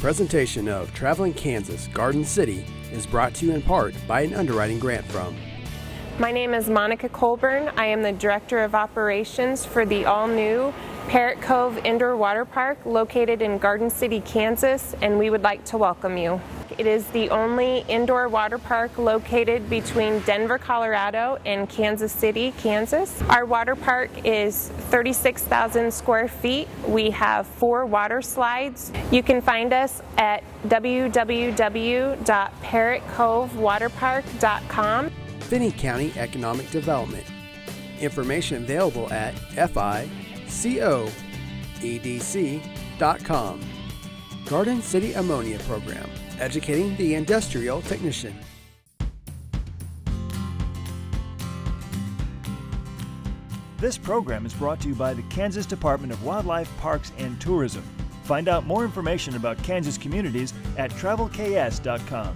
Presentation of Traveling Kansas Garden City is brought to you in part by an underwriting grant from. My name is Monica Colburn. I am the Director of Operations for the all-new Parrot Cove Indoor Water Park located in Garden City, Kansas, and we would like to welcome you. It is the only indoor water park located between Denver, Colorado and Kansas City, Kansas. Our water park is 36,000 square feet. We have 4 water slides. You can find us at www.parrotcovewaterpark.com. Finney County Economic Development. Information available at ficoedc.com. Garden City Ammonia Program, educating the industrial technician. This program is brought to you by the Kansas Department of Wildlife, Parks, and Tourism. Find out more information about Kansas communities at travelks.com.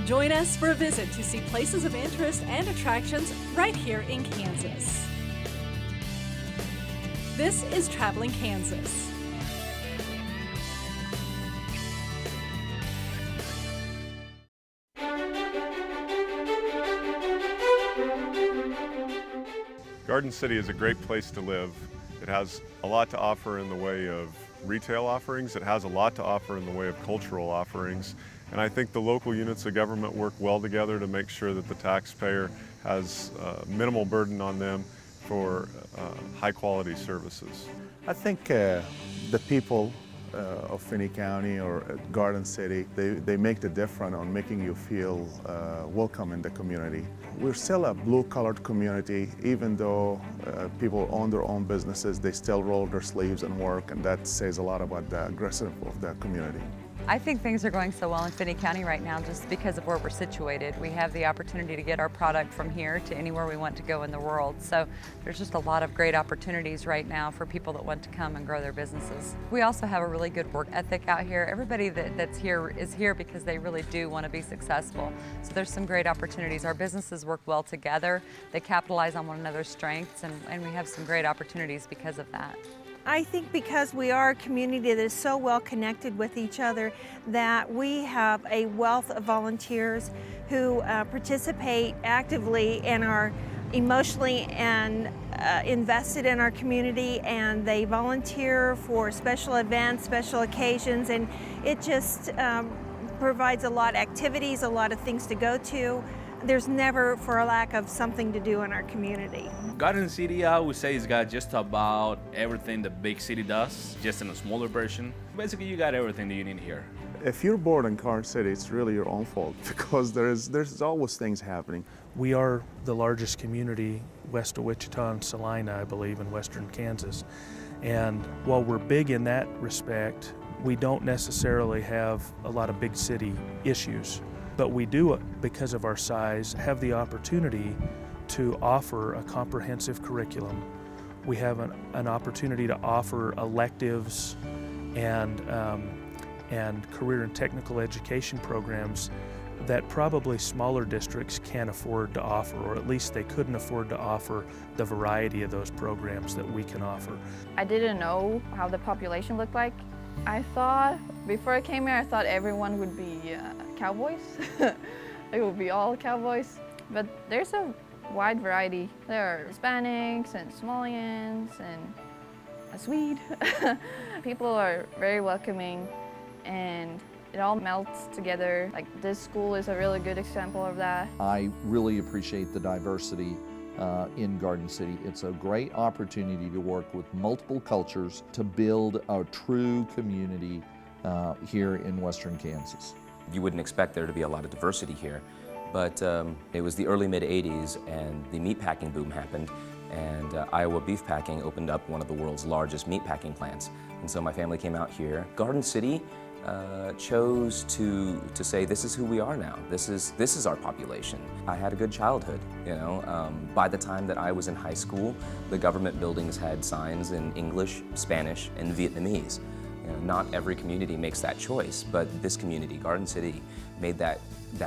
Join us for a visit to see places of interest and attractions right here in Kansas. This is Traveling Kansas. Garden City is a great place to live. It has a lot to offer in the way of retail offerings. It has a lot to offer in the way of cultural offerings. And I think the local units of government work well together to make sure that the taxpayer has minimal burden on them for high quality services. I think the people of Finney County or Garden City, they make the difference on making you feel welcome in the community. We're still a blue-collared community. Even though people own their own businesses, they still roll their sleeves and work, and that says a lot about the aggressiveness of the community. I think things are going so well in Finney County right now just because of where we're situated. We have the opportunity to get our product from here to anywhere we want to go in the world. So there's just a lot of great opportunities right now for people that want to come and grow their businesses. We also have a really good work ethic out here. Everybody that's here is here because they really do want to be successful. So there's some great opportunities. Our businesses work well together. They capitalize on one another's strengths, and we have some great opportunities because of that. I think because we are a community that is so well connected with each other that we have a wealth of volunteers who participate actively and are emotionally and invested in our community, and they volunteer for special events, special occasions, and it just provides a lot of activities, a lot of things to go to. There's never for a lack of something to do in our community. Garden City, I would say, has got just about everything the big city does, just in a smaller version. Basically, you got everything that you need here. If you're bored in Garden City, it's really your own fault because there's always things happening. We are the largest community west of Wichita and Salina, I believe, in western Kansas. And while we're big in that respect, we don't necessarily have a lot of big city issues. But we do, because of our size, have the opportunity to offer a comprehensive curriculum. We have an opportunity to offer electives and career and technical education programs that probably smaller districts can't afford to offer, or at least they couldn't afford to offer the variety of those programs that we can offer. I didn't know how the population looked like. I thought, before I came here, I thought everyone would be cowboys. It would be all cowboys. But there's a wide variety. There are Hispanics and Somalians and a Swede. People are very welcoming and it all melts together. Like, this school is a really good example of that. I really appreciate the diversity in Garden City. It's a great opportunity to work with multiple cultures to build a true community here in western Kansas. You wouldn't expect there to be a lot of diversity here, but it was the early mid-'80s and the meatpacking boom happened, and Iowa Beef Packing opened up one of the world's largest meatpacking plants. And so my family came out here. Garden City chose to say, this is who we are now. This is our population. I had a good childhood, you know. By the time that I was in high school, the government buildings had signs in English, Spanish, and Vietnamese. You know, not every community makes that choice, but this community, Garden City, made that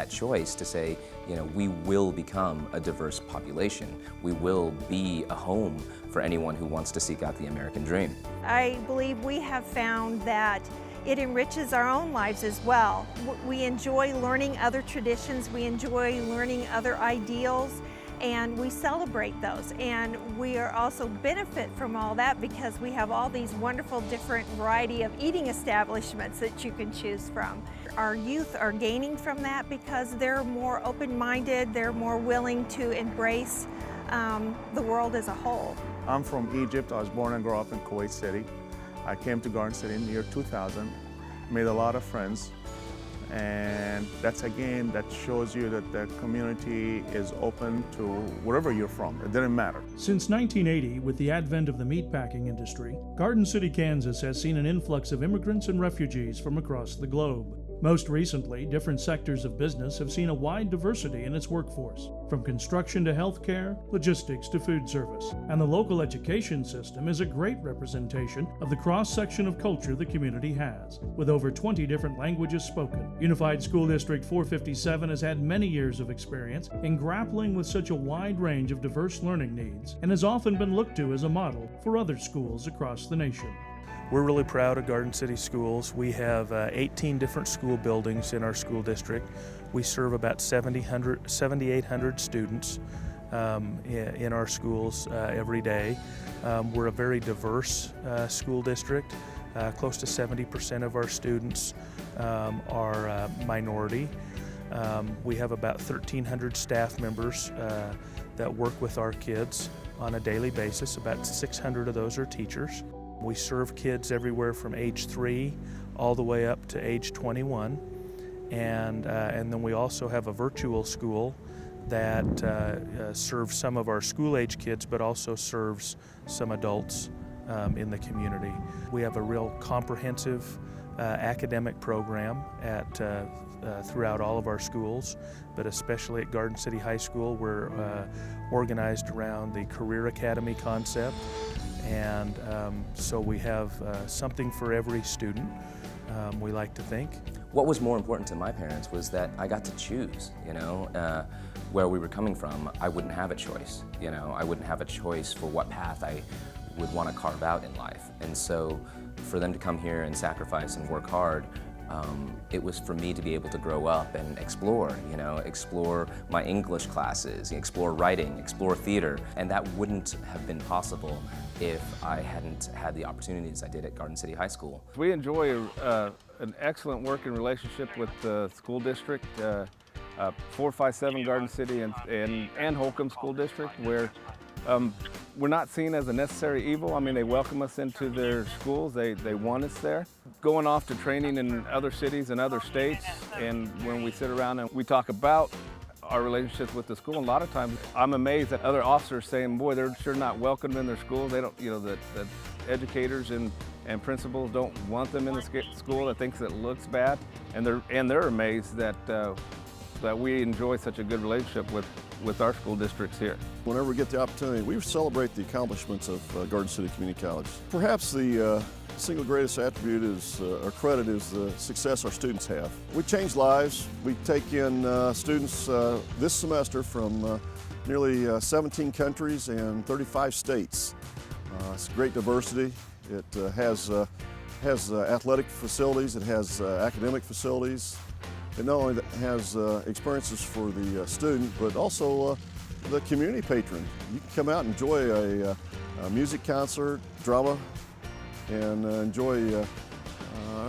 choice to say, you know, we will become a diverse population. We will be a home for anyone who wants to seek out the American dream. I believe we have found that it enriches our own lives as well. We enjoy learning other traditions, we enjoy learning other ideals, and we celebrate those. And we are also benefit from all that because we have all these wonderful different variety of eating establishments that you can choose from. Our youth are gaining from that because they're more open-minded, they're more willing to embrace the world as a whole. I'm from Egypt. I was born and grew up in Kuwait City. I came to Garden City in the year 2000, made a lot of friends, and that shows you that the community is open to wherever you're from. It didn't matter. Since 1980, with the advent of the meatpacking industry, Garden City, Kansas has seen an influx of immigrants and refugees from across the globe. Most recently, different sectors of business have seen a wide diversity in its workforce, from construction to healthcare, logistics to food service. And the local education system is a great representation of the cross-section of culture the community has, with over 20 different languages spoken. Unified School District 457 has had many years of experience in grappling with such a wide range of diverse learning needs, and has often been looked to as a model for other schools across the nation. We're really proud of Garden City Schools. We have 18 different school buildings in our school district. We serve about 7,800 students in our schools every day. We're a very diverse school district. Close to 70% of our students are minority. We have about 1,300 staff members that work with our kids on a daily basis. About 600 of those are teachers. We serve kids everywhere from age 3 all the way up to age 21. And then we also have a virtual school that serves some of our school-age kids, but also serves some adults in the community. We have a real comprehensive academic program throughout all of our schools, but especially at Garden City High School, we're organized around the Career Academy concept. And so we have something for every student, we like to think. What was more important to my parents was that I got to choose, you know, where we were coming from. I wouldn't have a choice, you know, I wouldn't have a choice for what path I would want to carve out in life. And so for them to come here and sacrifice and work hard, it was for me to be able to grow up and explore, you know, explore my English classes, explore writing, explore theater, and that wouldn't have been possible if I hadn't had the opportunities I did at Garden City High School. We enjoy an excellent working relationship with the school district, 457 Garden City and Holcomb School District, where we're not seen as a necessary evil. I mean, they welcome us into their schools, they want us there. Going off to training in other cities and other states, and when we sit around and we talk about our relationships with the school, a lot of times I'm amazed at other officers saying, boy, they're sure not welcome in their schools. They don't, you know, that educators and principals don't want them in the school, that thinks it looks bad, and they're amazed that we enjoy such a good relationship with our school districts here. Whenever we get the opportunity, we celebrate the accomplishments of Garden City Community College. Perhaps the single greatest attribute or credit is the success our students have. We change lives. We take in students this semester from nearly 17 countries and 35 states. It's great diversity. It has athletic facilities, it has academic facilities. It not only has experiences for the student, but also the community patron. You can come out and enjoy a music concert, drama, and enjoy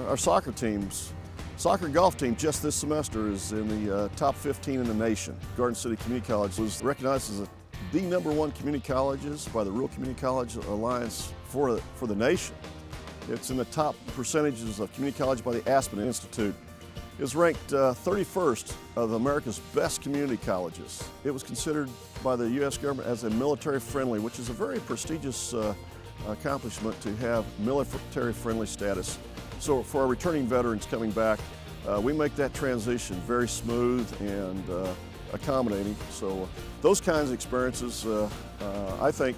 our soccer teams. Soccer and golf team just this semester is in the top 15 in the nation. Garden City Community College was recognized as the #1 community colleges by the Rural Community College Alliance for the nation. It's in the top percentages of community college by the Aspen Institute. It was ranked 31st of America's best community colleges. It was considered by the U.S. government as a military-friendly, which is a very prestigious accomplishment to have military-friendly status. So for our returning veterans coming back, we make that transition very smooth and accommodating. So those kinds of experiences, I think,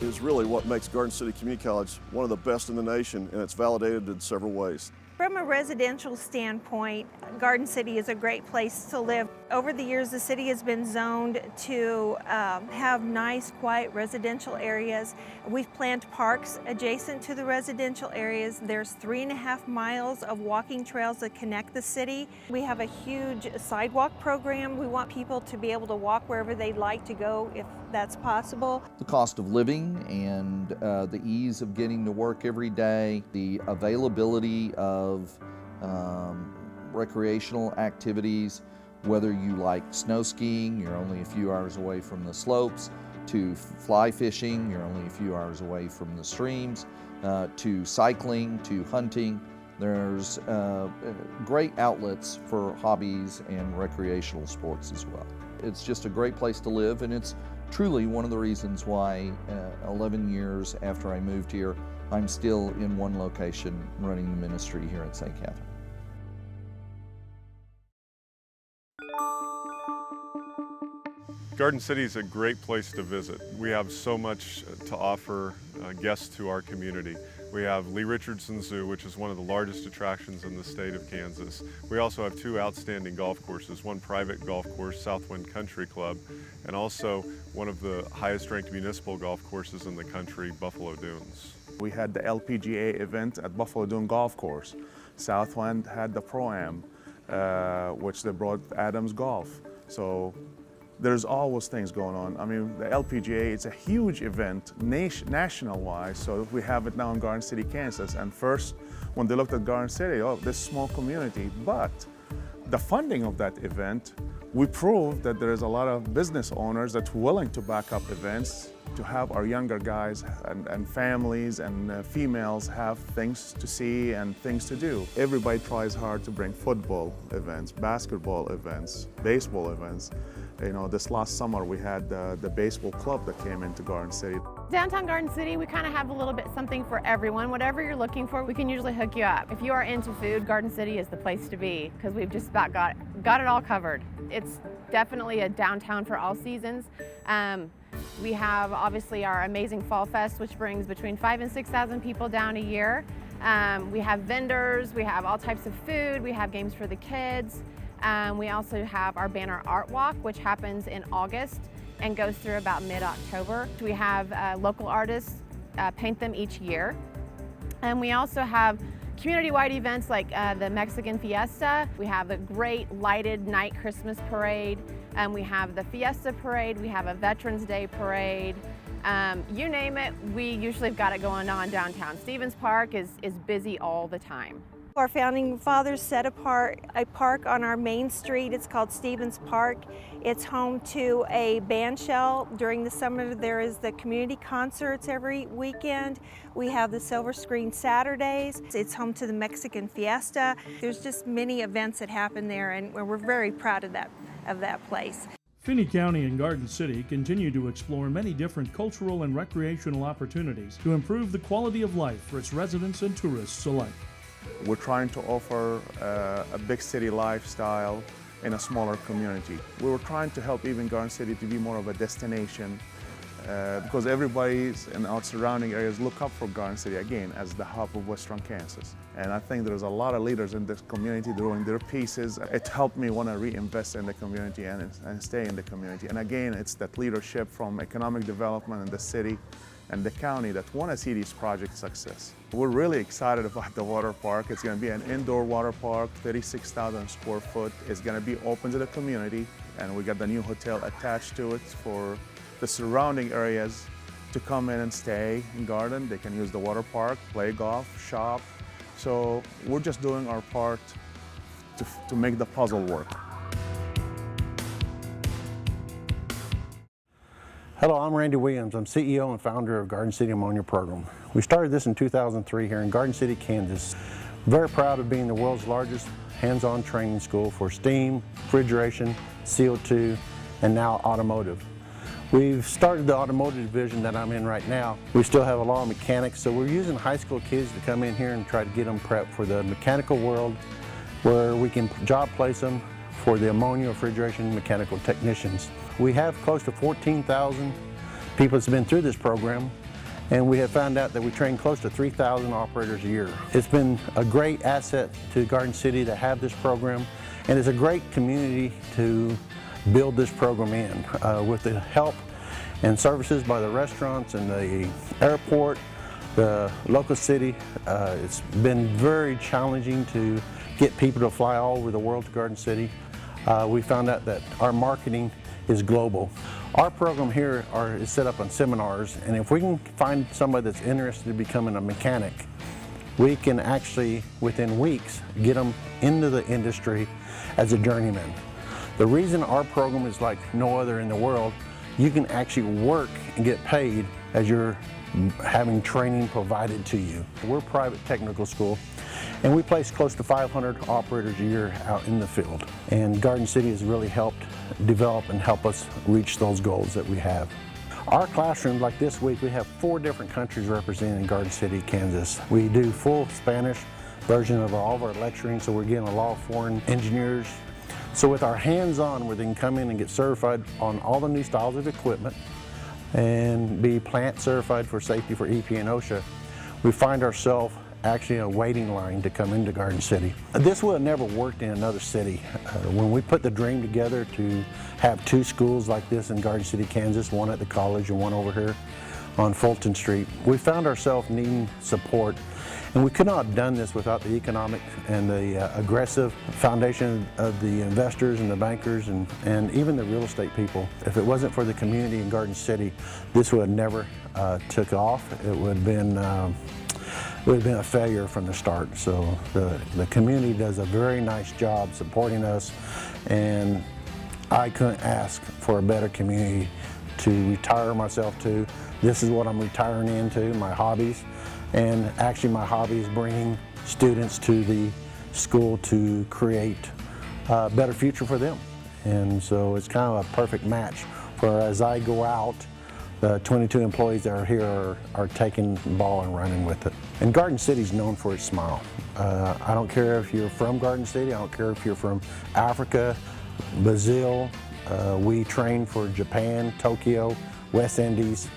is really what makes Garden City Community College one of the best in the nation, and it's validated in several ways. From a residential standpoint, Garden City is a great place to live. Over the years, the city has been zoned to have nice, quiet residential areas. We've planned parks adjacent to the residential areas. There's 3.5 miles of walking trails that connect the city. We have a huge sidewalk program. We want people to be able to walk wherever they'd like to go if that's possible. The cost of living and the ease of getting to work every day, the availability of recreational activities, whether you like snow skiing, you're only a few hours away from the slopes, to fly fishing, you're only a few hours away from the streams, to cycling, to hunting. There's great outlets for hobbies and recreational sports as well. It's just a great place to live, and it's truly one of the reasons why 11 years after I moved here, I'm still in one location running the ministry here at St. Catherine. Garden City is a great place to visit. We have so much to offer guests to our community. We have Lee Richardson Zoo, which is one of the largest attractions in the state of Kansas. We also have 2 outstanding golf courses, one private golf course, Southwind Country Club, and also one of the highest ranked municipal golf courses in the country, Buffalo Dunes. We had the LPGA event at Buffalo Dune Golf Course. Southwind had the Pro-Am, which they brought Adams Golf. So there's always things going on. I mean, the LPGA, it's a huge event national-wise, so we have it now in Garden City, Kansas. And first, when they looked at Garden City, oh, this small community. But the funding of that event, we proved that there is a lot of business owners that's willing to back up events to have our younger guys and families and females have things to see and things to do. Everybody tries hard to bring football events, basketball events, baseball events. You know, this last summer we had the baseball club that came into Garden City. Downtown Garden City, we kind of have a little bit something for everyone. Whatever you're looking for, we can usually hook you up. If you are into food, Garden City is the place to be because we've just about got it all covered. It's definitely a downtown for all seasons. We have obviously our amazing Fall Fest, which brings between 5,000 and 6,000 people down a year. We have vendors, we have all types of food, we have games for the kids. We also have our banner art walk, which happens in August and goes through about mid-October. We have local artists paint them each year. And we also have community-wide events like the Mexican Fiesta. We have the great lighted night Christmas parade. We have the Fiesta parade. We have a Veterans Day parade. You name it, we usually have got it going on downtown. Stevens Park is busy all the time. Our founding fathers set apart a park on our main street. It's called Stevens Park. It's home to a band shell. During the summer, there is the community concerts every weekend. We have the Silver Screen Saturdays. It's home to the Mexican Fiesta. There's just many events that happen there, and we're very proud of that place. Finney County and Garden City continue to explore many different cultural and recreational opportunities to improve the quality of life for its residents and tourists alike. We're trying to offer a big city lifestyle in a smaller community. We were trying to help even Garden City to be more of a destination because everybody in our surrounding areas look up for Garden City again as the hub of Western Kansas. And I think there's a lot of leaders in this community doing their pieces. It helped me want to reinvest in the community and stay in the community. And again, it's that leadership from economic development in the city and the county that want to see these projects success. We're really excited about the water park. It's going to be an indoor water park, 36,000 square foot. It's going to be open to the community, and we got the new hotel attached to it for the surrounding areas to come in and stay and garden. They can use the water park, play golf, shop. So we're just doing our part to make the puzzle work. Hello, I'm Randy Williams. I'm CEO and founder of Garden City Ammonia Program. We started this in 2003 here in Garden City, Kansas. Very proud of being the world's largest hands-on training school for steam, refrigeration, CO2, and now automotive. We've started the automotive division that I'm in right now. We still have a lot of mechanics, so we're using high school kids to come in here and try to get them prepped for the mechanical world where we can job place them for the ammonia refrigeration mechanical technicians. We have close to 14,000 people that's been through this program, and we have found out that we train close to 3,000 operators a year. It's been a great asset to Garden City to have this program, and it's a great community to build this program in with the help and services by the restaurants and the airport, the local city. It's been very challenging to get people to fly all over the world to Garden City. We found out that our marketing is global. Our program here is set up on seminars, and if we can find somebody that's interested in becoming a mechanic, we can actually, within weeks, get them into the industry as a journeyman. The reason our program is like no other in the world, you can actually work and get paid as you're having training provided to you. We're a private technical school, and we place close to 500 operators a year out in the field. And Garden City has really helped develop and help us reach those goals that we have. Our classroom, like this week, we have 4 different countries represented in Garden City, Kansas. We do full Spanish version of all of our lecturing, so we're getting a lot of foreign engineers. So with our hands-on, where they can come in and get certified on all the new styles of equipment and be plant certified for safety for EPA and OSHA, we find ourselves actually a waiting line to come into Garden City. This would have never worked in another city. When we put the dream together to have 2 schools like this in Garden City, Kansas, one at the college and one over here on Fulton Street, we found ourselves needing support. And we could not have done this without the economic and the aggressive foundation of the investors and the bankers and even the real estate people. If it wasn't for the community in Garden City, this would have never took off. It would have been a failure from the start. So the community does a very nice job supporting us, and I couldn't ask for a better community to retire myself to. This is what I'm retiring into, my hobbies. And actually my hobby is bringing students to the school to create a better future for them. And so it's kind of a perfect match for as I go out, the 22 employees that are here are taking the ball and running with it. And Garden City is known for its smile. I don't care if you're from Garden City, I don't care if you're from Africa, Brazil. We train for Japan, Tokyo, West Indies.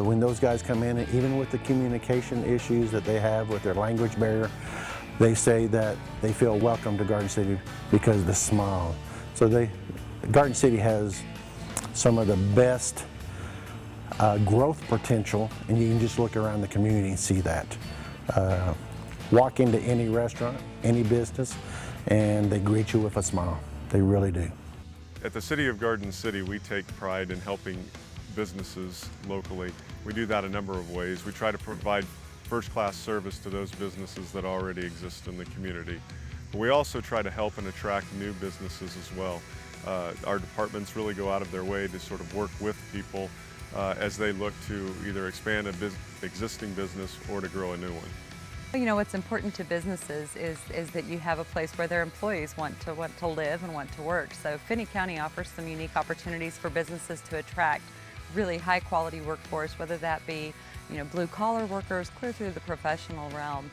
When those guys come in, even with the communication issues that they have with their language barrier, they say that they feel welcome to Garden City because of the smile. So Garden City has some of the best growth potential, and you can just look around the community and see that. Walk into any restaurant, any business, and they greet you with a smile. They really do. At the City of Garden City, we take pride in helping businesses locally. We do that a number of ways. We try to provide first-class service to those businesses that already exist in the community. But we also try to help and attract new businesses as well. Our departments really go out of their way to sort of work with people as they look to either expand an existing business or to grow a new one. You know, what's important to businesses is that you have a place where their employees want to live and want to work. So Finney County offers some unique opportunities for businesses to attract really high quality workforce, whether that be, you know, blue collar workers clear through the professional realm.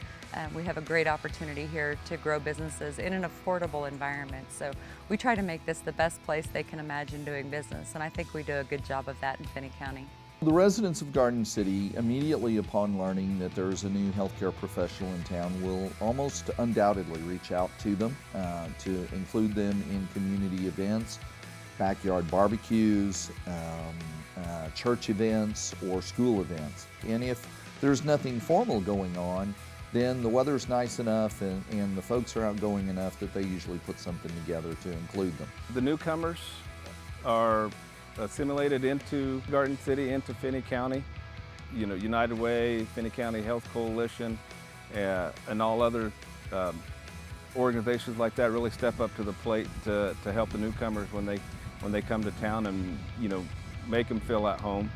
We have a great opportunity here to grow businesses in an affordable environment. So we try to make this the best place they can imagine doing business, and I think we do a good job of that in Finney County. The residents of Garden City, immediately upon learning that there's a new healthcare professional in town, will almost undoubtedly reach out to them to include them in community events, backyard barbecues, church events, or school events. And if there's nothing formal going on, then the weather's nice enough and the folks are outgoing enough that they usually put something together to include them. The newcomers are assimilated into Garden City, into Finney County. You know, United Way, Finney County Health Coalition, and all other organizations like that really step up to the plate to help the newcomers when they come to town, and, you know, make them feel at home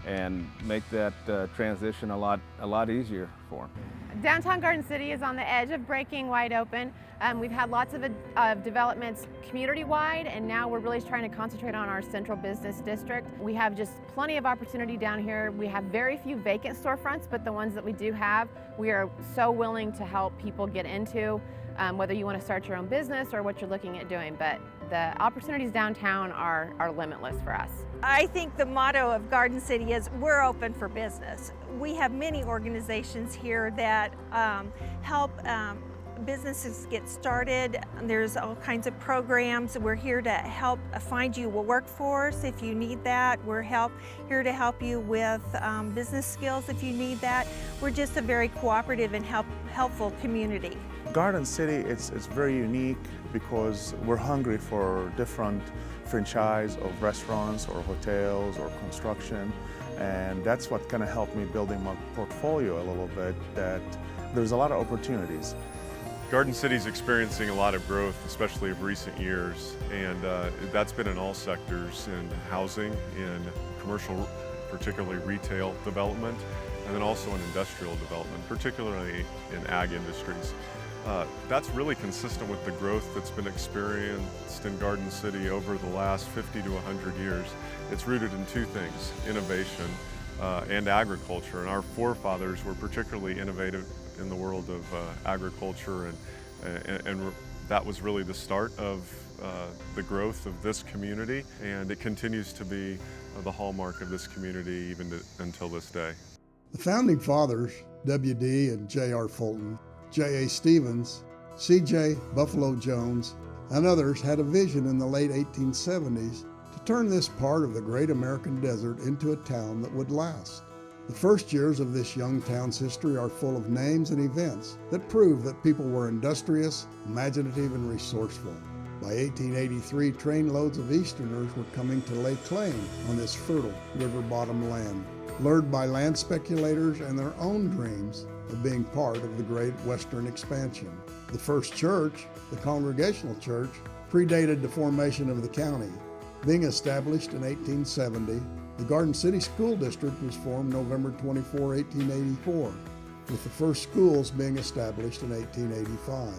and make that transition a lot easier for them. Downtown Garden City is on the edge of breaking wide open. We've had lots of developments community-wide, and now we're really trying to concentrate on our central business district. We have just plenty of opportunity down here. We have very few vacant storefronts, but the ones that we do have, we are so willing to help people get into, whether you want to start your own business or what you're looking at doing. But The opportunities downtown are limitless for us. I think the motto of Garden City is we're open for business. We have many organizations here that help businesses get started. There's all kinds of programs. We're here to help find you a workforce if you need that. We're here to help you with business skills if you need that. We're just a very cooperative and helpful community. Garden City, it's very unique because we're hungry for different franchise of restaurants or hotels or construction, and that's what kind of helped me building my portfolio a little bit, that there's a lot of opportunities. Garden City's experiencing a lot of growth, especially of recent years, and that's been in all sectors, in housing, in commercial, particularly retail development, and then also in industrial development, particularly in ag industries. That's really consistent with the growth that's been experienced in Garden City over the last 50 to 100 years. It's rooted in two things: innovation and agriculture, and our forefathers were particularly innovative in the world of agriculture, and that was really the start of the growth of this community, and it continues to be the hallmark of this community even until this day. The founding fathers, W.D. and J.R. Fulton, J.A. Stevens, C.J. Buffalo Jones, and others had a vision in the late 1870s to turn this part of the great American desert into a town that would last. The first years of this young town's history are full of names and events that prove that people were industrious, imaginative, and resourceful. By 1883, trainloads of Easterners were coming to lay claim on this fertile river-bottom land, lured by land speculators and their own dreams of being part of the great Western expansion. The first church, the Congregational Church, predated the formation of the county. Being established in 1870, the Garden City School District was formed November 24, 1884, with the first schools being established in 1885.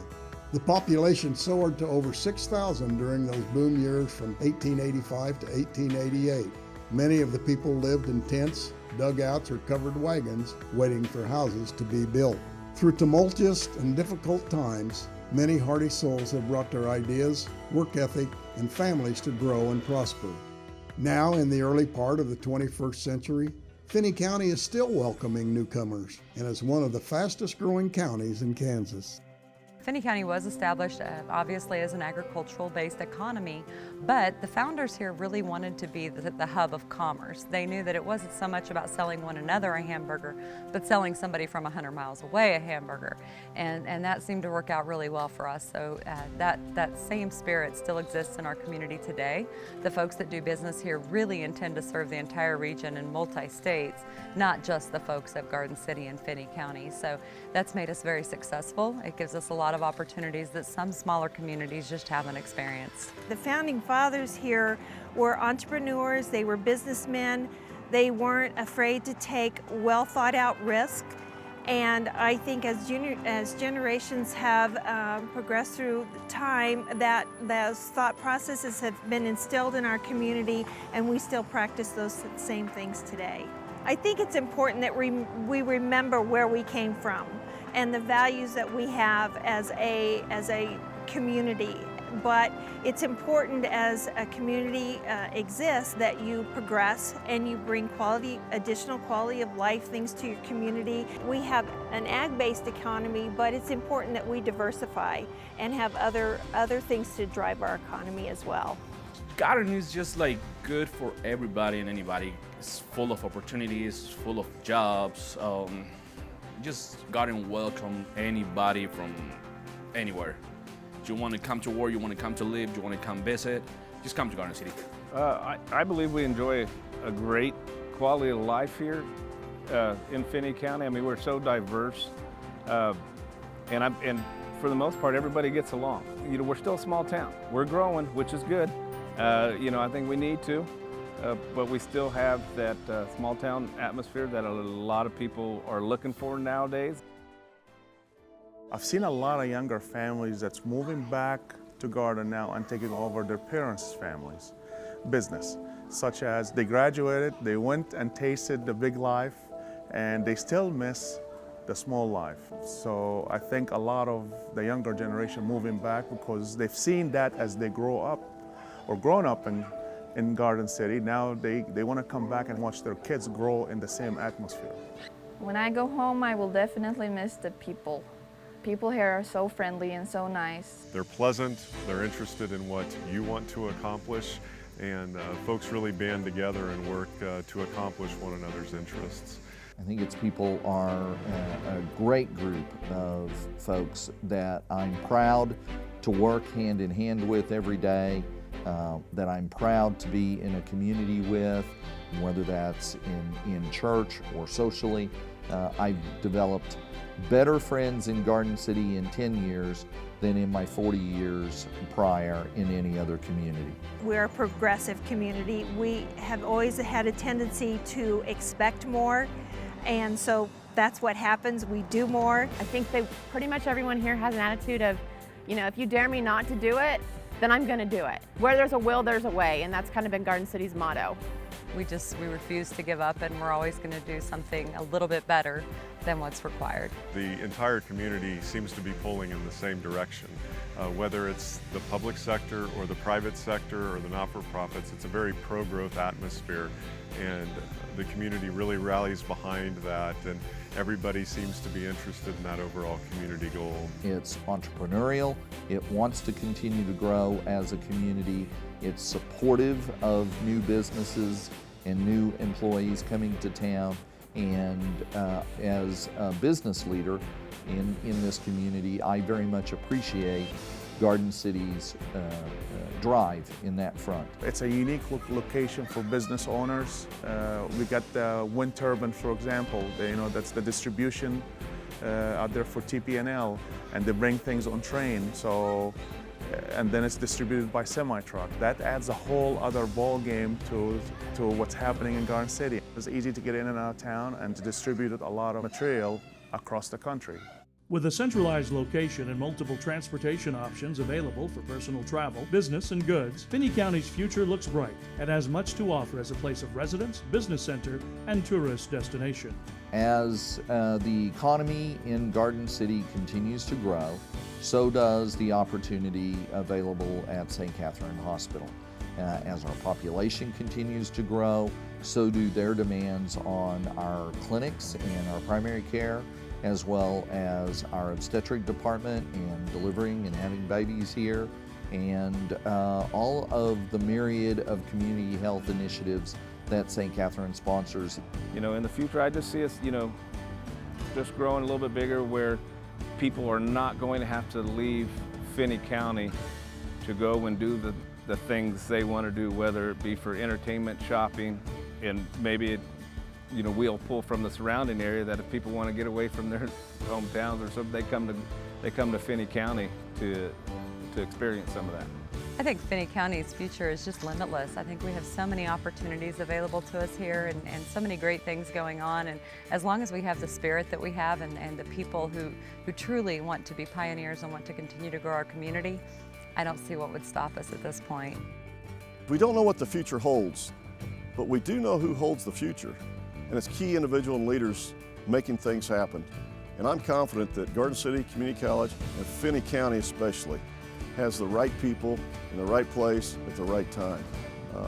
The population soared to over 6,000 during those boom years from 1885 to 1888. Many of the people lived in tents, dugouts, or covered wagons, waiting for houses to be built. Through tumultuous and difficult times, many hardy souls have brought their ideas, work ethic, and families to grow and prosper. Now, in the early part of the 21st century, Finney County is still welcoming newcomers and is one of the fastest growing counties in Kansas. Finney County was established obviously as an agricultural-based economy, but the founders here really wanted to be the hub of commerce. They knew that it wasn't so much about selling one another a hamburger, but selling somebody from 100 miles away a hamburger. And that seemed to work out really well for us. So that same spirit still exists in our community today. The folks that do business here really intend to serve the entire region and multi-states, not just the folks of Garden City and Finney County. So that's made us very successful. It gives us a lot of opportunities that some smaller communities just haven't experienced. The founding fathers here were entrepreneurs, they were businessmen, they weren't afraid to take well thought out risk, and I think as generations have progressed through time, that those thought processes have been instilled in our community, and we still practice those same things today. I think it's important that we remember where we came from and the values that we have as a community. But it's important as a community exists that you progress and you bring additional quality of life things to your community. We have an ag-based economy, but it's important that we diversify and have other things to drive our economy as well. Garden is just like good for everybody and anybody. It's full of opportunities, full of jobs. Just Garden welcome anybody from anywhere. Do you want to come to work, you want to come to live, do you want to come visit, just come to Garden City. I believe we enjoy a great quality of life here in Finney County. I mean, we're so diverse, and for the most part, everybody gets along. You know, we're still a small town. We're growing, which is good. You know, I think we need to. But we still have that small town atmosphere that a lot of people are looking for nowadays. I've seen a lot of younger families that's moving back to Garden now and taking over their parents' families' business, such as they graduated, they went and tasted the big life, and they still miss the small life. So I think a lot of the younger generation moving back because they've seen that as they grow up. or grown up in Garden City, now they want to come back and watch their kids grow in the same atmosphere. When I go home, I will definitely miss the people. People here are so friendly and so nice. They're pleasant, they're interested in what you want to accomplish, and folks really band together and work to accomplish one another's interests. I think its people are a great group of folks that I'm proud to work hand in hand with every day, that I'm proud to be in a community with, whether that's in church or socially. I've developed better friends in Garden City in 10 years than in my 40 years prior in any other community. We're a progressive community. We have always had a tendency to expect more, and so that's what happens. We do more. I think pretty much everyone here has an attitude of, you know, if you dare me not to do it, then I'm going to do it. Where there's a will, there's a way, and that's kind of been Garden City's motto. We refuse to give up, and we're always going to do something a little bit better than what's required. The entire community seems to be pulling in the same direction. Whether it's the public sector or the private sector or the not-for-profits, it's a very pro-growth atmosphere, and the community really rallies behind that, and everybody seems to be interested in that overall community goal. It's entrepreneurial, it wants to continue to grow as a community, it's supportive of new businesses and new employees coming to town, and as a business leader in this community, I very much appreciate Garden City's drive in that front. It's a unique location for business owners. We got the wind turbine, for example. That's the distribution out there for TP&L, and they bring things on train. So, and then it's distributed by semi-truck. That adds a whole other ball game to what's happening in Garden City. It's easy to get in and out of town and to distribute a lot of material across the country. With a centralized location and multiple transportation options available for personal travel, business, and goods, Finney County's future looks bright and has much to offer as a place of residence, business center, and tourist destination. As the economy in Garden City continues to grow, so does the opportunity available at St. Catherine Hospital. As our population continues to grow, so do their demands on our clinics and our primary care, as well as our obstetric department and delivering and having babies here, and all of the myriad of community health initiatives that St. Catherine sponsors. In the future, I just see us, just growing a little bit bigger, where people are not going to have to leave Finney County to go and do the things they want to do, whether it be for entertainment, shopping, and maybe we'll pull from the surrounding area, that if people want to get away from their hometowns or something, they come to Finney County to experience some of that. I think Finney County's future is just limitless. I think we have so many opportunities available to us here, and so many great things going on. And as long as we have the spirit that we have, and the people who truly want to be pioneers and want to continue to grow our community, I don't see what would stop us at this point. We don't know what the future holds, but we do know who holds the future. And it's key individual and leaders making things happen. And I'm confident that Garden City Community College, and Finney County especially, has the right people in the right place at the right time.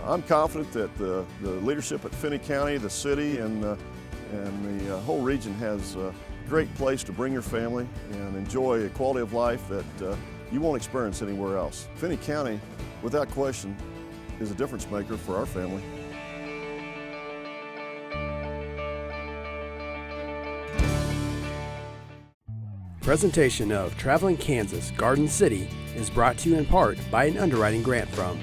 I'm confident that the leadership at Finney County, the city, and the whole region has a great place to bring your family and enjoy a quality of life that you won't experience anywhere else. Finney County, without question, is a difference maker for our family. Presentation of Traveling Kansas Garden City is brought to you in part by an underwriting grant from.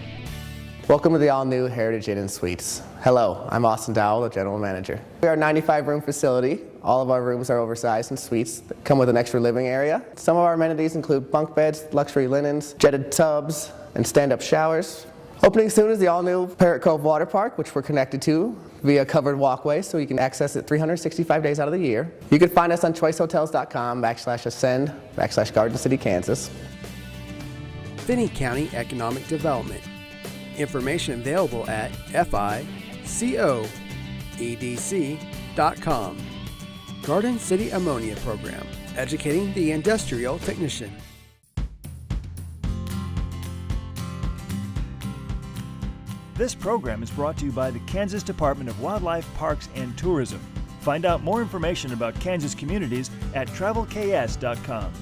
Welcome to the all-new Heritage Inn & Suites. Hello, I'm Austin Dowell, the General Manager. We are a 95-room facility. All of our rooms are oversized and suites that come with an extra living area. Some of our amenities include bunk beds, luxury linens, jetted tubs, and stand-up showers. Opening soon is the all-new Parrot Cove Water Park, which we're connected to via covered walkways, so you can access it 365 days out of the year. You can find us on choicehotels.com/ascend/Garden City, Kansas. Finney County Economic Development. Information available at ficoedc.com. Garden City Ammonia Program, educating the industrial technician. This program is brought to you by the Kansas Department of Wildlife, Parks, and Tourism. Find out more information about Kansas communities at travelks.com.